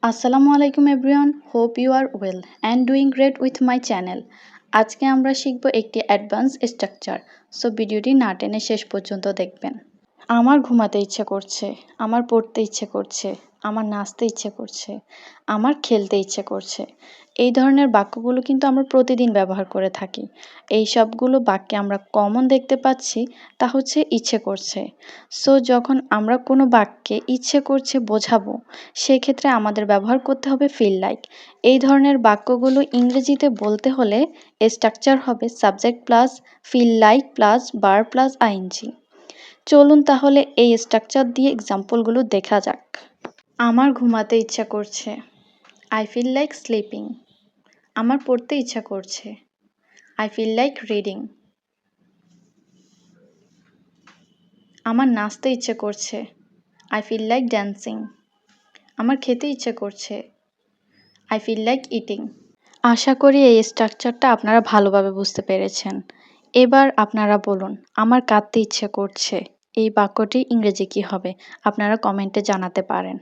আসসালামু আলাইকুম everyone, hope you are well and doing great with my channel. আজকে আমরা শিখব একটি অ্যাডভান্স স্ট্রাকচার। সো ভিডিওটি না টেনে শেষ পর্যন্ত দেখবেন। আমার ঘুমাতে ইচ্ছে করছে, আমার পড়তে ইচ্ছে করছে, আমার নাচতে ইচ্ছে করছে, আমার খেলতে ইচ্ছে করছে। এই ধরনের বাক্যগুলো কিন্তু আমরা প্রতিদিন ব্যবহার করে থাকি। এই সবগুলো বাক্যে আমরা কমন দেখতে পাচ্ছি, তা হচ্ছে ইচ্ছে করছে। সো যখন আমরা কোনো বাক্যে ইচ্ছে করছে বোঝাবো, সেক্ষেত্রে আমাদের ব্যবহার করতে হবে ফিল লাইক। এই ধরনের বাক্যগুলো ইংরেজিতে বলতে হলে স্ট্রাকচার হবে subject plus feel like plus verb plus ING. চলুন তাহলে এই স্ট্রাকচার দিয়ে এক্সাম্পলগুলো দেখা যাক। আমার ঘুমাতে ইচ্ছা করছে, আই ফিল লাইক স্লিপিং। আমার পড়তে ইচ্ছা করছে, আই ফিল লাইক রিডিং। আমার নাচতে ইচ্ছে করছে, আই ফিল লাইক ড্যান্সিং। আমার খেতে ইচ্ছে করছে, আই ফিল লাইক ইটিং। আশা করি এই স্ট্রাকচারটা আপনারা ভালোভাবে বুঝতে পেরেছেন। এবার আপনারা বলুন, আমার কাঁদতে ইচ্ছে করছে, এই বাক্যটি ইংরেজি কী হবে? আপনারা কমেন্টে জানাতে পারেন।